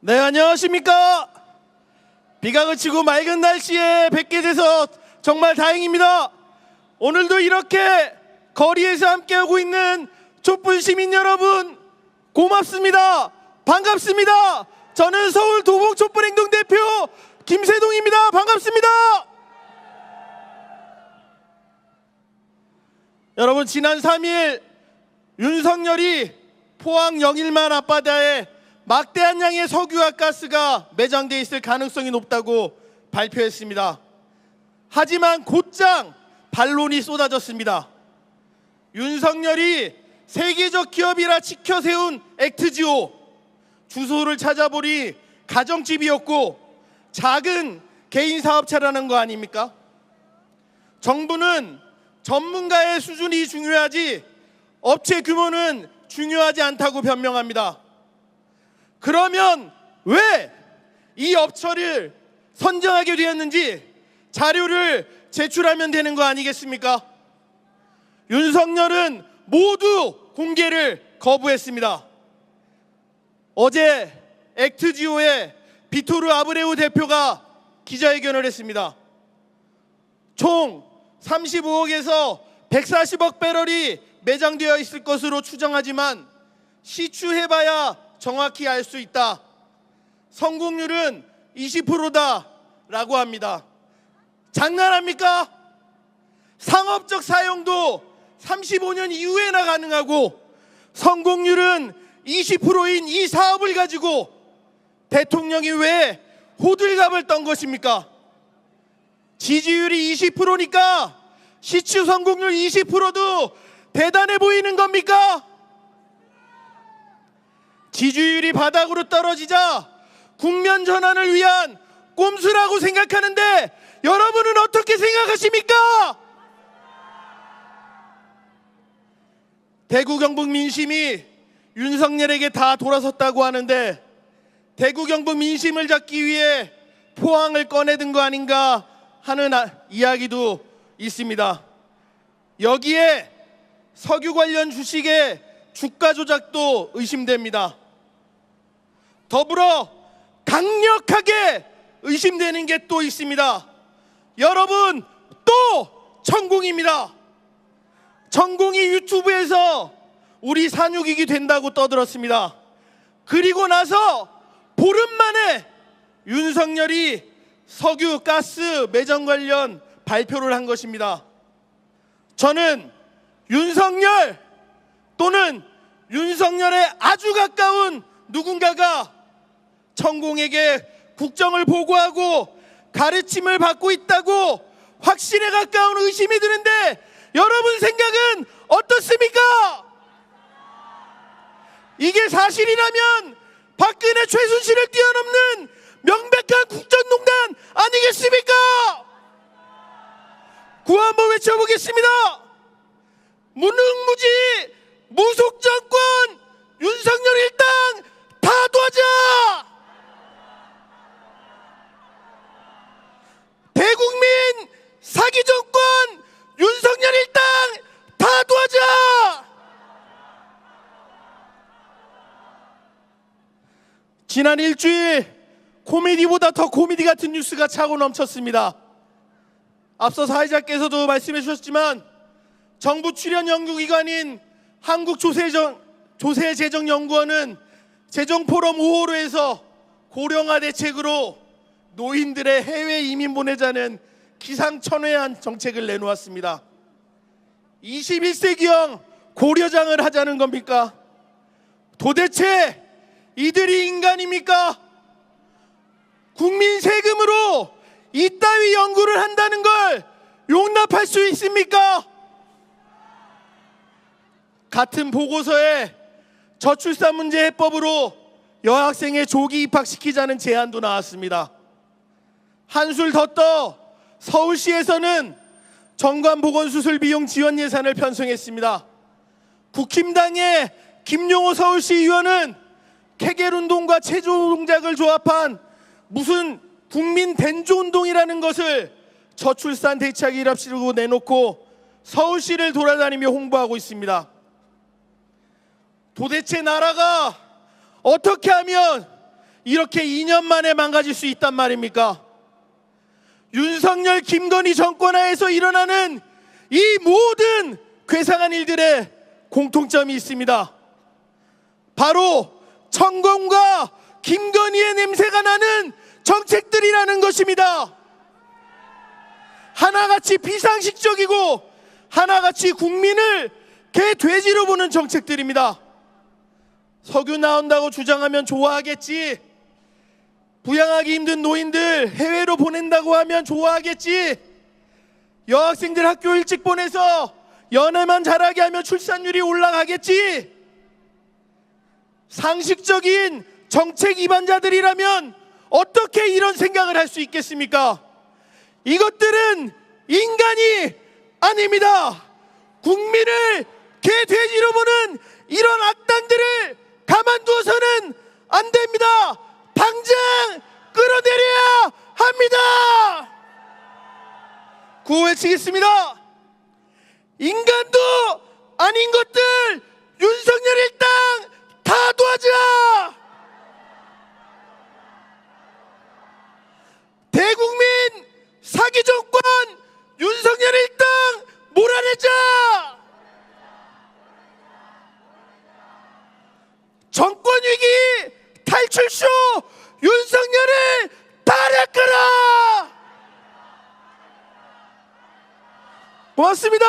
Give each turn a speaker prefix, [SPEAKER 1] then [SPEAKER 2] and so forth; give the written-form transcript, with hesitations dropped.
[SPEAKER 1] 네, 안녕하십니까. 비가 그치고 맑은 날씨에 뵙게 돼서 정말 다행입니다. 오늘도 이렇게 거리에서 함께하고 있는 촛불 시민 여러분 고맙습니다. 반갑습니다. 저는 서울 도봉 촛불행동 대표 김세동입니다. 반갑습니다. 여러분, 지난 3일 윤석열이 포항 영일만 앞바다에 막대한 양의 석유와 가스가 매장돼 있을 가능성이 높다고 발표했습니다. 하지만 곧장 반론이 쏟아졌습니다. 윤석열이 세계적 기업이라 지켜 세운 액트지오, 주소를 찾아보니 가정집이었고 작은 개인 사업체라는 거 아닙니까? 정부는 전문가의 수준이 중요하지 업체 규모는 중요하지 않다고 변명합니다. 그러면 왜 이 업체를 선정하게 되었는지 자료를 제출하면 되는 거 아니겠습니까? 윤석열은 모두 공개를 거부했습니다. 어제 액트지오의 비토르 아브레우 대표가 기자회견을 했습니다. 총 35억에서 140억 배럴이 매장되어 있을 것으로 추정하지만 시추해봐야 정확히 알 수 있다. 성공률은 20%다 라고 합니다. 장난합니까? 상업적 사용도 35년 이후에나 가능하고 성공률은 20%인 이 사업을 가지고 대통령이 왜 호들갑을 떤 것입니까? 지지율이 20%니까 시추 성공률 20%도 대단해 보이는 겁니까? 지지율이 바닥으로 떨어지자 국면 전환을 위한 꼼수라고 생각하는데 여러분은 어떻게 생각하십니까? 대구 경북 민심이 윤석열에게 다 돌아섰다고 하는데 대구 경북 민심을 잡기 위해 포항을 꺼내든 거 아닌가 하는 이야기도 있습니다. 여기에 석유 관련 주식의 주가 조작도 의심됩니다. 더불어 강력하게 의심되는 게 또 있습니다. 여러분, 또 천공입니다. 천공이 유튜브에서 우리 산육익이 된다고 떠들었습니다. 그리고 나서 보름 만에 윤석열이 석유, 가스 매장 관련 발표를 한 것입니다. 저는 윤석열 또는 윤석열에 아주 가까운 누군가가 천공에게 국정을 보고하고 가르침을 받고 있다고 확신에 가까운 의심이 드는데 여러분 생각은 어떻습니까? 이게 사실이라면 박근혜 최순실을 뛰어넘는 명백한 국정농단 아니겠습니까? 구호 한번 외쳐보겠습니다. 무능무지 무속정권 윤석열 일당 타도하자! 대국민 사기정권 윤석열 일당 타도하자! 지난 일주일 코미디보다 더 코미디 같은 뉴스가 차고 넘쳤습니다. 앞서 사회자께서도 말씀해 주셨지만 정부 출연 연구기관인 한국조세재정연구원은 재정포럼 5호로에서 고령화 대책으로 노인들의 해외 이민 보내자는 기상천외한 정책을 내놓았습니다. 21세기형 고려장을 하자는 겁니까? 도대체 이들이 인간입니까? 국민 세금으로 이따위 연구를 한다는 걸 용납할 수 있습니까? 같은 보고서에 저출산 문제 해법으로 여학생의 조기 입학시키자는 제안도 나왔습니다. 한술 더 떠 서울시에서는 정관보건수술 비용 지원 예산을 편성했습니다. 국힘당의 김용호 서울시 의원은 케겔운동과 체조 동작을 조합한 무슨 국민 댄조운동이라는 것을 저출산 대책 일합시로 내놓고 서울시를 돌아다니며 홍보하고 있습니다. 도대체 나라가 어떻게 하면 이렇게 2년 만에 망가질 수 있단 말입니까? 윤석열 김건희 정권하에서 일어나는 이 모든 괴상한 일들의 공통점이 있습니다. 바로 천공과 김건희의 냄새가 나는 정책들이라는 것입니다. 하나같이 비상식적이고 하나같이 국민을 개돼지로 보는 정책들입니다. 석유 나온다고 주장하면 좋아하겠지. 부양하기 힘든 노인들 해외로 보낸다고 하면 좋아하겠지. 여학생들 학교 일찍 보내서 연애만 잘하게 하면 출산율이 올라가겠지. 상식적인 정책 위반자들이라면 어떻게 이런 생각을 할 수 있겠습니까? 이것들은 인간이 아닙니다. 국민을 개돼지로 보는 이런 악당들을 가만두어서는 안 됩니다. 당장 끌어내려야 합니다. 구호 외치겠습니다. 인간도 아닌 것들 윤석열 일당 다 도와줘. 대국민 사기 정권 윤석열 일당 몰아내자. 정권 위기 탈출쇼 윤석열을 달아끌어. 고맙습니다.